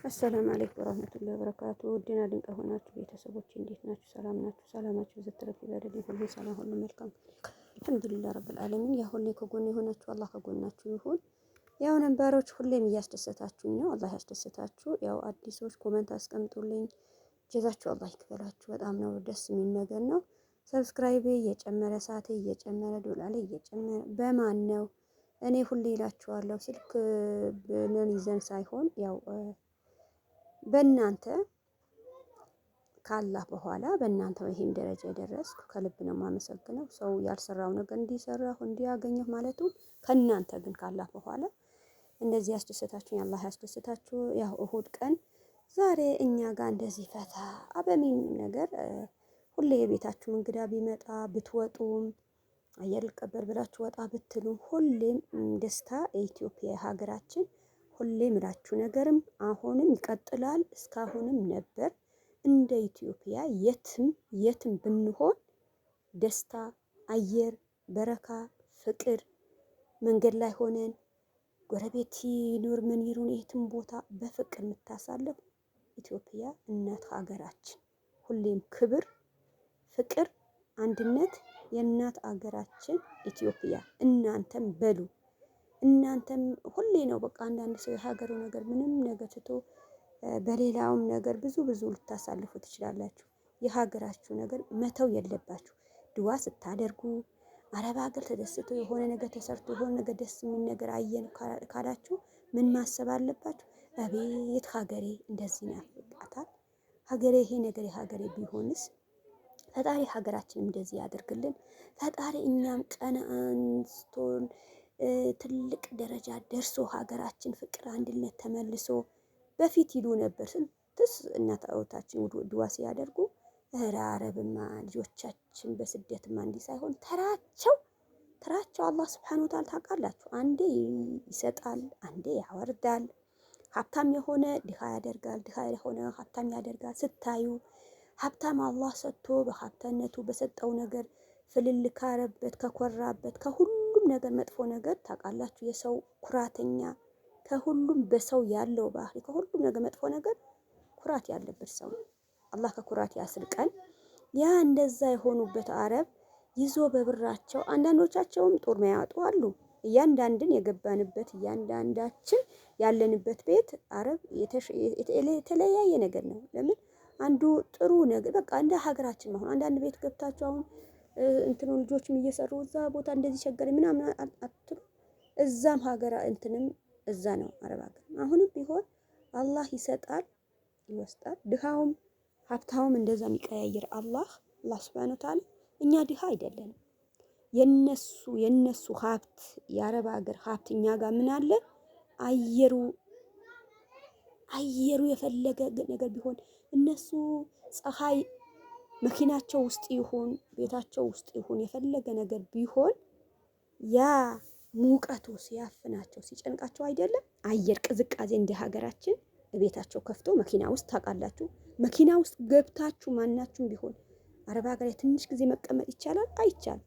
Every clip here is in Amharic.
አሰላሙ አለይኩም ወራህመቱላሂ ወበረካቱ። ውድና ድንቅ ሆናችሁ ቤተሰቦች እንዴት ናችሁ? ሰላም ናችሁ? ሰላማችሁ ዝትረፍ ይበልልኝ። ሁሉ ሰላም፣ ሁሉ መልካም አልሐምዱሊላህ ረብል ዓለሚን። ያው ሁሌ ከጎን የሆናችሁ አላህ ከጎናችሁ ይሁን። ያው ነባሮች ሁሌም እያስደሰታችሁኝ ነው። አላህ ያስደሰታችሁ። ያው አዲሶች ኮመንት አስቀምጡልኝ። ጀዛችሁ አላህ ይክፈላችሁ። በጣም ነው ደስ የሚል ነገር ነው። ሰብስክራይቤ እየጨመረ ሰዓቴ እየጨመረ ዶላሬ እየጨመረ በማን ነው? እኔ ሁሌ እላችኋለሁ ስልክ ብለን ይዘን ሳይሆን ያው በእናንተ ካላህ በኋላ በእናንተ ይሄም ደረጃ የደረስኩ ከልብ ነው የማመሰግነው። ሰው ያልሰራው ነገር እንዲሰራሁ እንዲያገኘው ማለቱ ከእናንተ ግን ካላህ በኋላ እንደዚህ ያስደሰታችሁኝ አላህ ያስደሰታችሁ። ያው እሁድ ቀን ዛሬ እኛ ጋር እንደዚህ ፈታ አበሚን ነገር ሁሌ የቤታችሁ እንግዳ ቢመጣ ብትወጡም አየር ልቀበል ብላችሁ ወጣ ብትሉም ሁሌም ደስታ የኢትዮጵያ ሀገራችን ሁሌም እላችሁ ነገርም አሁንም ይቀጥላል። እስካሁንም ነበር። እንደ ኢትዮጵያ የትም ብንሆን ደስታ፣ አየር፣ በረካ፣ ፍቅር መንገድ ላይ ሆነን ጎረቤት ይኑር ምን ይሩን የትም ቦታ በፍቅር የምታሳልፍ ኢትዮጵያ እናት ሀገራችን ሁሌም ክብር፣ ፍቅር፣ አንድነት የእናት ሀገራችን ኢትዮጵያ። እናንተም በሉ እናንተም ሁሌ ነው በቃ አንዳንድ ሰው የሀገሩ ነገር ምንም ነገር ትቶ በሌላውም ነገር ብዙ ልታሳልፉ ትችላላችሁ። የሀገራችሁ ነገር መተው የለባችሁ። ድዋ ስታደርጉ አረብ ሀገር ተደስቶ የሆነ ነገር ተሰርቶ የሆነ ነገር ደስ የሚል ነገር አየን ካላችሁ ምን ማሰብ አለባችሁ? አቤት ሀገሬ እንደዚህ ናፍቃታል። ሀገሬ ይሄ ነገር የሀገሬ ቢሆንስ ፈጣሪ ሀገራችንም እንደዚህ ያደርግልን። ፈጣሪ እኛም ቀን አንስቶን ትልቅ ደረጃ ደርሶ ሀገራችን ፍቅር፣ አንድነት ተመልሶ በፊት ይሉ ነበር ስንትስ እናታችን ድዋ ሲያደርጉ እረ አረብማ ልጆቻችን በስደትማ እንዲህ ሳይሆን ተራቸው አላህ ሱብሓነሁ ወተዓላ ታውቃላችሁ፣ አንዴ ይሰጣል፣ አንዴ ያወርዳል። ሀብታም የሆነ ድሃ ያደርጋል፣ ድሃ የሆነ ሀብታም ያደርጋል። ስታዩ ሀብታም አላህ ሰጥቶ በሀብታነቱ በሰጠው ነገር ፍልል ካረበት ከኮራበት ከሁሉም ነገር መጥፎ ነገር ታውቃላችሁ፣ የሰው ኩራተኛ ከሁሉም በሰው ያለው ባህሪ ከሁሉም ነገር መጥፎ ነገር ኩራት ያለበት ሰው አላህ ከኩራት ያስርቀን። ያ እንደዛ የሆኑበት አረብ ይዞ በብራቸው አንዳንዶቻቸውም ጦር መያጡ አሉ። እያንዳንድን የገባንበት እያንዳንዳችን ያለንበት ቤት አረብ የተለያየ ነገር ነው። ለምን አንዱ ጥሩ ነገር በቃ እንደ ሀገራችን መሆን አንዳንድ ቤት ገብታችሁ አሁን እንትኑ ልጆችም እየሰሩ እዛ ቦታ እንደዚህ ቸገረ ምናምን አትሉ። እዛም ሀገራ እንትንም እዛ ነው አረብ ሀገር። አሁንም ቢሆን አላህ ይሰጣል ይወስዳል። ድሃውም ሀብታውም እንደዛ የሚቀያየር አላህ ሱብሓነሁ ወተዓላ። እኛ ድሃ አይደለንም። የነሱ ሀብት የአረብ ሀገር ሀብት እኛ ጋር ምን አለ? አየሩ የፈለገ ነገር ቢሆን እነሱ ፀሐይ መኪናቸው ውስጥ ይሁን ቤታቸው ውስጥ ይሁን የፈለገ ነገር ቢሆን ያ ሙቀቱ ሲያፍናቸው ሲጨንቃቸው አይደለም አየር ቅዝቃዜ እንደ ሀገራችን ቤታቸው ከፍቶ መኪና ውስጥ ታውቃላችሁ። መኪና ውስጥ ገብታችሁ ማናችሁም ቢሆን አረብ ሀገር ትንሽ ጊዜ መቀመጥ ይቻላል? አይቻልም።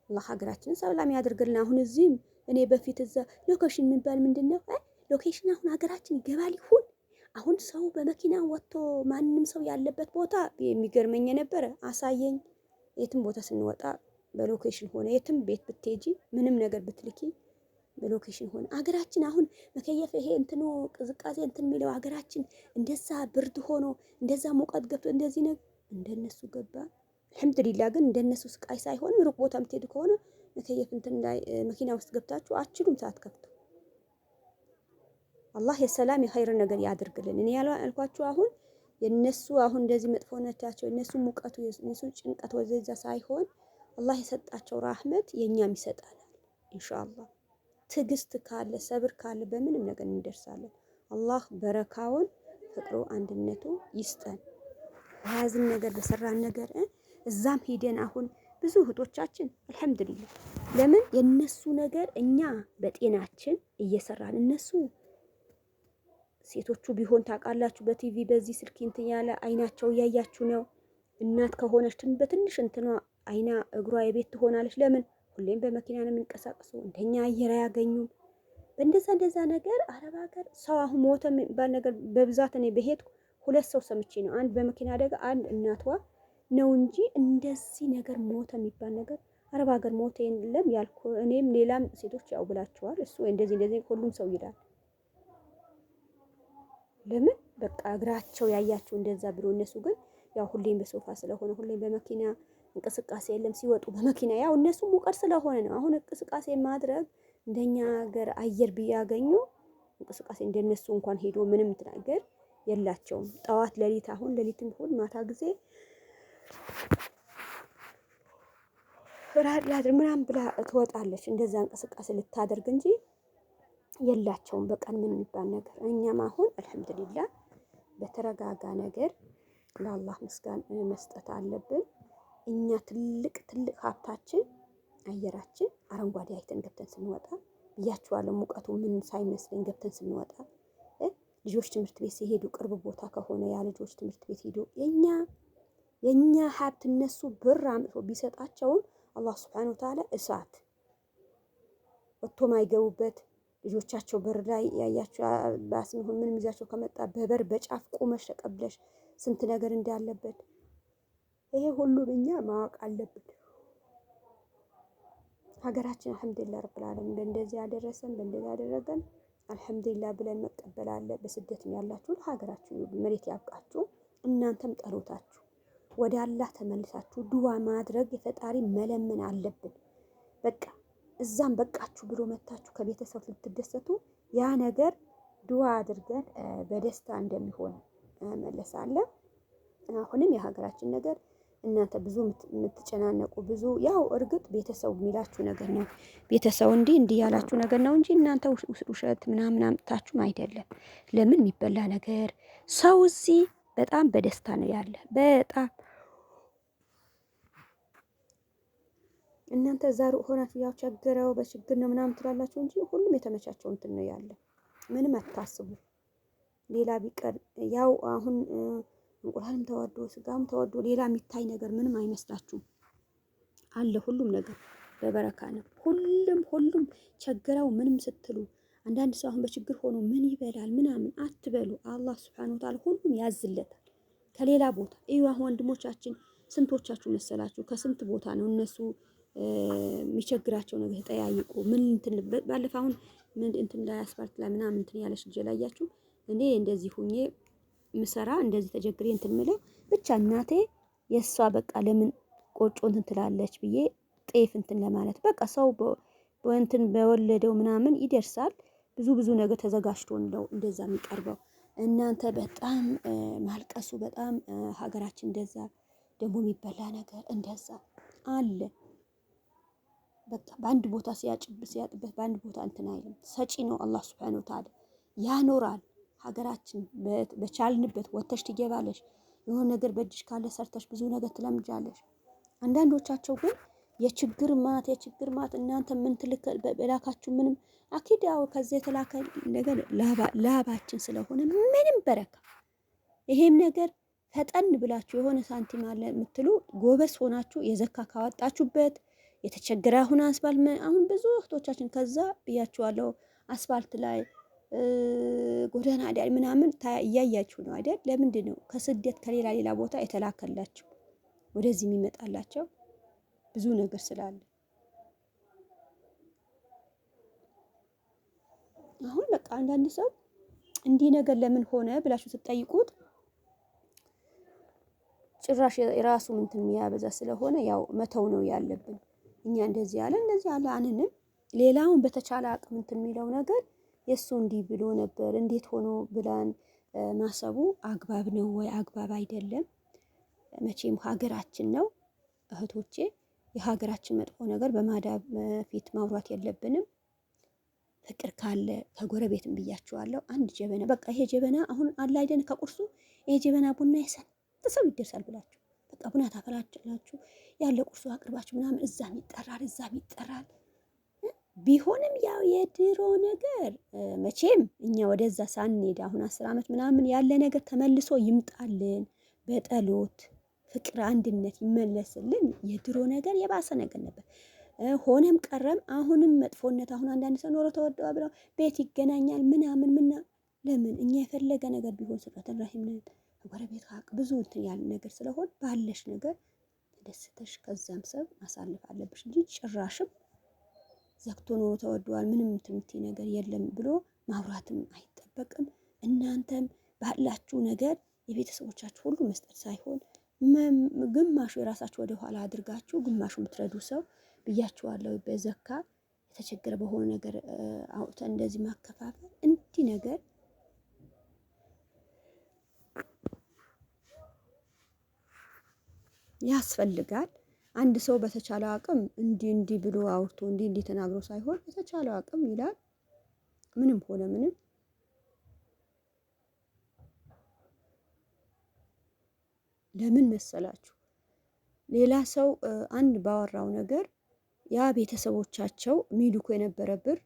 አላህ ሀገራችንን ሰላም ያድርግልን። አሁን እዚህም እኔ በፊት እዛ ሎኬሽን የሚባል ምንድን ነው ሎኬሽን አሁን ሀገራችን ይገባል ይሁን አሁን ሰው በመኪና ወጥቶ ማንም ሰው ያለበት ቦታ የሚገርመኝ የነበረ አሳየኝ። የትም ቦታ ስንወጣ በሎኬሽን ሆነ የትም ቤት ብትሄጂ ምንም ነገር ብትልኪ በሎኬሽን ሆነ። አገራችን አሁን መከየፍ ይሄ እንትኑ ቅዝቃዜ እንትን የሚለው አገራችን እንደዛ ብርድ ሆኖ እንደዛ ሙቀት ገብቶ እንደዚህ ነው እንደነሱ ገባ። አልሐምዱሊላህ ግን እንደነሱ ስቃይ ሳይሆን ሩቅ ቦታ የምትሄዱ ከሆነ መከየፍ እንትን ላይ መኪና ውስጥ ገብታችሁ አትችሉም ሳትከፍቱ። አላህ የሰላም የኸይር ነገር ያድርግልን። እኔ ያልኳችሁ አሁን የነሱ አሁን እንደዚህ መጥፎነታቸው የነሱ ሙቀቱ የነሱ ጭንቀት ወዘዛ ሳይሆን አላህ የሰጣቸው ራህመት የኛም ይሰጣናል ኢንሻአላህ። ትዕግስት ካለ ሰብር ካለ በምንም ነገር እንደርሳለን። አላህ በረካውን ፍቅሩ አንድነቱ ይስጠን። በያዝን ነገር በሰራን ነገር እዛም ሄደን አሁን ብዙ እህቶቻችን አልሐምዱሊላህ ለምን የነሱ ነገር እኛ በጤናችን እየሰራን እነሱ ሴቶቹ ቢሆን ታውቃላችሁ በቲቪ በዚህ ስልክ እንትን ያለ አይናቸው እያያችሁ ነው። እናት ከሆነች በትንሽ እንትኗ አይና እግሯ የቤት ትሆናለች። ለምን ሁሌም በመኪና ነው የሚንቀሳቀሱ። እንደኛ አየር አያገኙም። እንደዛ ነገር አረብ ሀገር ሰው አሁን ሞተ የሚባል ነገር በብዛት እኔ በሄድኩ 2 ሰው ሰምቼ ነው። አንድ በመኪና አደጋ፣ አንድ እናቷ ነው እንጂ እንደዚህ ነገር ሞተ የሚባል ነገር አረብ ሀገር ሞተ የለም ያልኩ። እኔም ሌላም ሴቶች ያው ብላችኋል። እሱ እንደዚህ ሁሉም ሰው ይላል። ለምን በቃ እግራቸው ያያቸው እንደዛ ብሎ እነሱ ግን ያው ሁሌም በሶፋ ስለሆነ ሁሌም በመኪና እንቅስቃሴ የለም። ሲወጡ በመኪና ያው እነሱ ሙቀት ስለሆነ ነው። አሁን እንቅስቃሴ ማድረግ እንደኛ ሀገር አየር ቢያገኙ እንቅስቃሴ እንደነሱ እንኳን ሄዶ ምንም ነገር የላቸውም። ጠዋት ሌሊት፣ አሁን ሌሊትም ሁሉ ማታ ጊዜ ራድ ምናምን ብላ ትወጣለች እንደዛ እንቅስቃሴ ልታደርግ እንጂ የላቸውም በቀን ምን የሚባል ነገር። እኛም አሁን አልሐምዱሊላህ በተረጋጋ ነገር ለአላህ ምስጋና መስጠት አለብን። እኛ ትልቅ ሀብታችን አየራችን አረንጓዴ አይተን ገብተን ስንወጣ ብያችኋለሁ። ሙቀቱ ምን ሳይመስለኝ ገብተን ስንወጣ ልጆች ትምህርት ቤት ሲሄዱ ቅርብ ቦታ ከሆነ ያ ልጆች ትምህርት ቤት ሄዱ የኛ ሀብት እነሱ ብር አምጥቶ ቢሰጣቸውም አላህ ሱብሓነሁ ወተዓላ እሳት ወጥቶ ማይገቡበት ልጆቻቸው በር ላይ ያያቸው ባስም ይሁን ምንም ይዛቸው ከመጣ በበር በጫፍ ቆመሽ ተቀብለሽ ስንት ነገር እንዳለበት ይሄ ሁሉ እኛ ማወቅ አለብን። ሀገራችን አልሐምዱሊላህ ረብል ዓለሚን በእንደዚህ ያደረሰን በእንደዚህ ያደረገን አልሐምዱሊላህ ብለን መቀበል አለ። በስደትም ያላችሁ ለሀገራችሁ መሬት ያብቃችሁ። እናንተም ጠሎታችሁ ወደ አላህ ተመልሳችሁ ዱዓ ማድረግ የፈጣሪ መለመን አለብን። በቃ እዛም በቃችሁ ብሎ መታችሁ ከቤተሰብ ልትደሰቱ ያ ነገር ዱዓ አድርገን በደስታ እንደሚሆን መለሳለን። አሁንም የሀገራችን ነገር እናንተ ብዙ የምትጨናነቁ ብዙ ያው እርግጥ ቤተሰቡ የሚላችሁ ነገር ነው። ቤተሰቡ እንዲህ ያላችሁ ነገር ነው እንጂ እናንተ ውሸት ምናምን አምጥታችሁም አይደለም። ለምን የሚበላ ነገር ሰው እዚህ በጣም በደስታ ነው ያለ። በጣም እናንተ እዛ ሩቅ ሆናችሁ ያው ቸግረው በችግር ነው ምናምን ትላላችሁ እንጂ ሁሉም የተመቻቸው እንትን ነው ያለ። ምንም አታስቡ። ሌላ ቢቀር ያው አሁን እንቁላልም ተወዶ ስጋም ተወዶ ሌላ የሚታይ ነገር ምንም አይመስላችሁም። አለ ሁሉም ነገር በበረካ ነው። ሁሉም ቸግረው ምንም ስትሉ አንዳንድ ሰው አሁን በችግር ሆኖ ምን ይበላል ምናምን አትበሉ። አላህ ሱብሓነሁ ወተዓላ ሁሉም ያዝለታል ከሌላ ቦታ። እዩ አሁን ወንድሞቻችን ስንቶቻችሁ መሰላችሁ ከስንት ቦታ ነው እነሱ የሚቸግራቸው ነገር ተጠያይቁ ምን እንትን ባለፈው አሁን ምን እንትን ላይ አስፋልት ላይ ምናምን እንትን ያለሽ ልጅ ላያችሁ እኔ እንደዚህ ሁኜ ምሰራ እንደዚህ ተጀግሬ እንትን ምለው ብቻ እናቴ የሷ በቃ ለምን ቆጮ እንትን ትላለች ብዬ ጤፍ እንትን ለማለት በቃ ሰው በእንትን በወለደው ምናምን ይደርሳል። ብዙ ነገር ተዘጋጅቶ ነው እንደዛ የሚቀርበው። እናንተ በጣም ማልቀሱ በጣም ሀገራችን እንደዛ ደግሞ የሚበላ ነገር እንደዛ አለ። በቃ በአንድ ቦታ ሲያጥበት በአንድ ቦታ እንትን አይልም። ሰጪ ነው አላህ ሱብሓነሁ ወተዓላ ያኖራል። ሀገራችን በቻልንበት ወተሽ ትገባለሽ። የሆነ ነገር በእጅሽ ካለ ሰርተሽ ብዙ ነገር ትለምጃለሽ። አንዳንዶቻቸው ግን የችግር ማት እናንተ ምን ትልክ በላካችሁ ምንም አኪድ ያው ከዚህ የተላከ ነገር ላባችን ስለሆነ ምንም በረካ ይሄም ነገር ፈጠን ብላችሁ የሆነ ሳንቲም አለ የምትሉ ጎበስ ሆናችሁ የዘካ ካወጣችሁበት የተቸገረ አሁን አሁን ብዙ እህቶቻችን ከዛ ብያችኋለሁ አስፋልት ላይ ጎዳና ዳር ምናምን እያያችሁ ነው አይደል? ለምንድን ነው ከስደት ከሌላ ቦታ የተላከላቸው ወደዚህ የሚመጣላቸው? ብዙ ነገር ስላለ አሁን በቃ አንዳንድ ሰው እንዲህ ነገር ለምን ሆነ ብላችሁ ስትጠይቁት ጭራሽ የራሱ እንትን የሚያበዛ ስለሆነ ያው መተው ነው ያለብን። እኛ እንደዚህ ያለ አንንም ሌላውን በተቻለ አቅም እንትን የሚለው ነገር የሱ እንዲህ ብሎ ነበር እንዴት ሆኖ ብላን ማሰቡ አግባብ ነው ወይ አግባብ አይደለም። መቼም ሀገራችን ነው እህቶቼ። የሀገራችን መጥፎ ነገር በማዳብ ፊት ማውራት የለብንም። ፍቅር ካለ ከጎረቤትም ብያችኋለሁ። አንድ ጀበና በቃ ይሄ ጀበና አሁን አለ አይደል ከቁርሱ ይሄ ጀበና ቡና ይሰጥ ሰው ይደርሳል ብላችሁ በቃ ቡና ታፈላላችሁ ያለ ቁርሱ አቅርባችሁ ምናምን እዛም ይጠራል። ቢሆንም ያው የድሮ ነገር መቼም እኛ ወደዛ ሳንሄድ አሁን 10 ዓመት ምናምን ያለ ነገር ተመልሶ ይምጣልን። በጠሎት ፍቅር አንድነት ይመለስልን። የድሮ ነገር የባሰ ነገር ነበር። ሆነም ቀረም አሁንም መጥፎነት አሁን አንዳንድ ሰው ኖሮ ተወደዋ ብለው ቤት ይገናኛል ምናምን ለምን እኛ የፈለገ ነገር ቢሆን ስረተን ራሂም ነን ጎረቤት ሀቅ ብዙ እንትን ያለ ነገር ስለሆን ባለሽ ነገር ተደስተሽ ከዛም ሰብ ማሳለፍ አለብሽ እንጂ ጭራሽም ዘግቶ ኖሮ ተወደዋል ምንም እንትን ነገር የለም ብሎ ማውራትም አይጠበቅም። እናንተም ባላችሁ ነገር የቤተሰቦቻችሁ ሁሉ መስጠት ሳይሆን ግማሹ የራሳችሁ ወደ ኋላ አድርጋችሁ ግማሹ የምትረዱ ሰው ብያችኋለሁ። በዘካ የተቸገረ በሆነ ነገር አውጥተን እንደዚህ ማከፋፈል እንዲህ ነገር ያስፈልጋል። አንድ ሰው በተቻለው አቅም እንዲህ ብሎ አውርቶ እንዲህ ተናግሮ ሳይሆን በተቻለው አቅም ይላል። ምንም ሆነ ምንም ለምን መሰላችሁ? ሌላ ሰው አንድ ባወራው ነገር ያ ቤተሰቦቻቸው ሚልኩ የነበረ ብር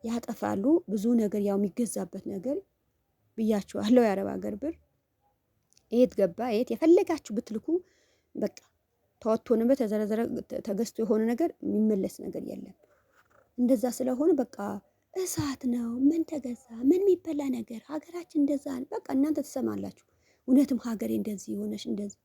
ያጠፋሉ። ብዙ ነገር ያው የሚገዛበት ነገር ብያችኋለሁ። የአረብ ሀገር ብር የት ገባ የት የፈለጋችሁ ብትልኩ በቃ ተወጥቶን በተዘረዘረ ተገዝቶ የሆነ ነገር የሚመለስ ነገር የለም። እንደዛ ስለሆነ በቃ እሳት ነው። ምን ተገዛ ምን የሚበላ ነገር ሀገራችን እንደዛ ነው። በቃ እናንተ ትሰማላችሁ። እውነትም ሀገሬ እንደዚህ የሆነሽ እንደዚህ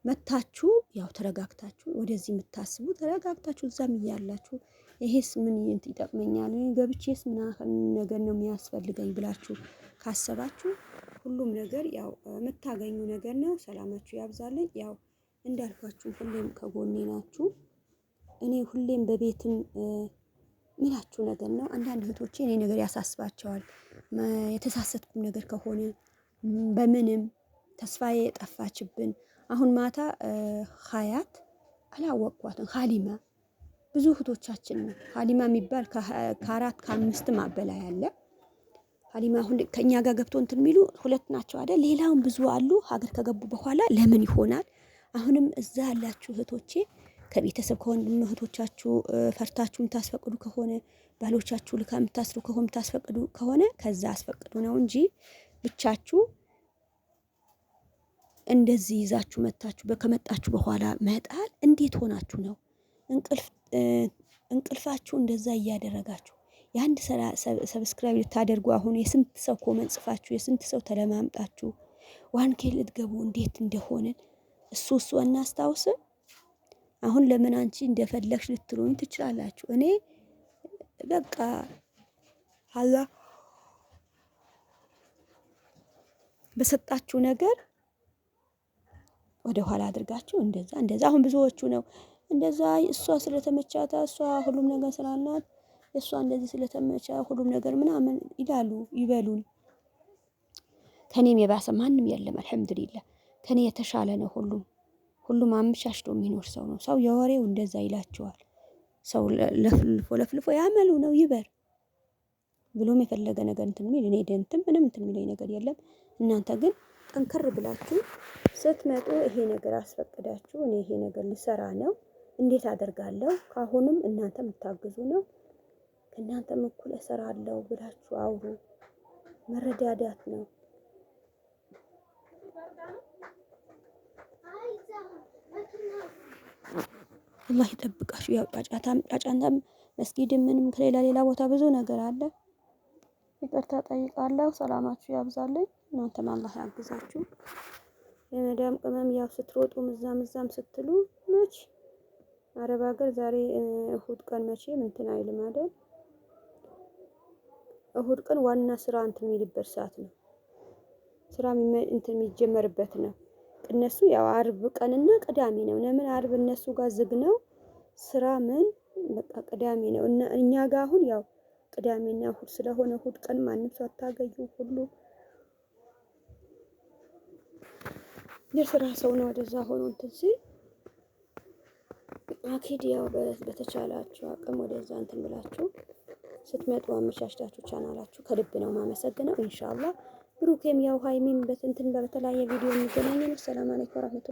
መታችሁ ያው ተረጋግታችሁ ወደዚህ የምታስቡ ተረጋግታችሁ እዛም እያላችሁ ይሄስ ምን ይጠቅመኛል ገብቼስ ምን ነገር ነው የሚያስፈልገኝ ብላችሁ ካሰባችሁ ሁሉም ነገር ያው የምታገኙ ነገር ነው። ሰላማችሁ ያብዛልኝ። ያው እንዳልኳችሁ ሁሌም ከጎኔ ናችሁ። እኔ ሁሌም በቤትም ምላችሁ ነገር ነው። አንዳንድ እህቶቼ እኔ ነገር ያሳስባቸዋል። የተሳሰትኩም ነገር ከሆነ በምንም ተስፋዬ ጠፋችብን። አሁን ማታ ሀያት አላወቅኳትም። ሀሊማ ብዙ እህቶቻችን ነው ሀሊማ የሚባል ከአራት ከአምስት ማበላ ያለ ሀሊማ አሁን ከኛ ጋር ገብቶ እንትን የሚሉ ሁለት ናቸው አይደል? ሌላውን ብዙ አሉ። ሀገር ከገቡ በኋላ ለምን ይሆናል? አሁንም እዛ ያላችሁ እህቶቼ ከቤተሰብ ከወንድም እህቶቻችሁ ፈርታችሁ የምታስፈቅዱ ከሆነ ባሎቻችሁ ልካ የምታስሩ ከሆነ የምታስፈቅዱ ከሆነ ከዛ አስፈቅዱ ነው እንጂ ብቻችሁ እንደዚህ ይዛችሁ መጣችሁ ከመጣችሁ በኋላ መጣል እንዴት ሆናችሁ ነው? እንቅልፋችሁ እንደዛ እያደረጋችሁ የአንድ ሰብስክራይብ ልታደርጉ አሁን የስንት ሰው ኮመንት ጽፋችሁ የስንት ሰው ተለማምጣችሁ ዋንኬ ልትገቡ እንዴት እንደሆነን እሱ እናስታውስም። አሁን ለምን አንቺ እንደፈለግሽ ልትሉኝ ትችላላችሁ። እኔ በቃ አላህ በሰጣችሁ ነገር ወደ ኋላ አድርጋችሁ እንደዛ አሁን ብዙዎቹ ነው እንደዛ እሷ ስለተመቻታ እሷ ሁሉም ነገር ስላላት እሷ እንደዚህ ስለተመቻ ሁሉም ነገር ምናምን ይላሉ ይበሉን። ከኔም የባሰ ማንም የለም አልሐምዱሊላህ። ከኔ የተሻለ ነው ሁሉም አምሻሽቶ የሚኖር ሰው ነው። ሰው የወሬው እንደዛ ይላቸዋል። ሰው ለፍልፎ ያመሉ ነው ይበር ብሎም የፈለገ ነገር እንትን የሚል እኔ ደንትም ምንም እንትን የሚለኝ ነገር የለም። እናንተ ግን ጠንከር ብላችሁ ስትመጡ ይሄ ነገር አስፈቅዳችሁ እኔ ይሄ ነገር ልሰራ ነው እንዴት አደርጋለሁ ካሁንም እናንተ የምታግዙ ነው ከእናንተም እኩል እሰራለሁ ብላችሁ አውሩ። መረዳዳት ነው። አላህ ይጠብቃችሁ። ያው ጫጫታም መስጊድም ምንም ከሌላ ቦታ ብዙ ነገር አለ። ይቅርታ ጠይቃለሁ። ሰላማችሁ ያብዛልኝ። እናንተም አላህ ያግዛችሁ። የመዳም ቅመም ያው ስትሮጡም እዛም ስትሉ መች አረብ ሀገር ዛሬ እሁድ ቀን መቼም እንትን አይልም አይደል? እሁድ ቀን ዋና ስራ እንትን የሚልበት ሰዓት ነው። ስራ እንትን የሚጀመርበት ነው። እነሱ ያው አርብ ቀንና ቅዳሜ ነው። ለምን አርብ እነሱ ጋር ዝግ ነው ስራ ምን በቃ ቅዳሜ ነው። እና እኛ ጋር አሁን ያው ቅዳሜና እሁድ ስለሆነ እሁድ ቀን ማንም ሰው አታገኙ። ሁሉ የስራ ሰው ነው ወደዛ ሆኖ እንትን ሲል አኪድ ያው በተቻላችሁ አቅም ወደዛ እንትን ብላችሁ ስትመጡ አመቻችታችሁ ቻናላችሁ ከልብ ነው ማመሰግነው። ኢንሻአላህ ብሩኬም ያው ሃይሚም በትንትን በተለያየ ቪዲዮ የሚገናኘን። ሰላም አለይኩም ወራህመቱላህ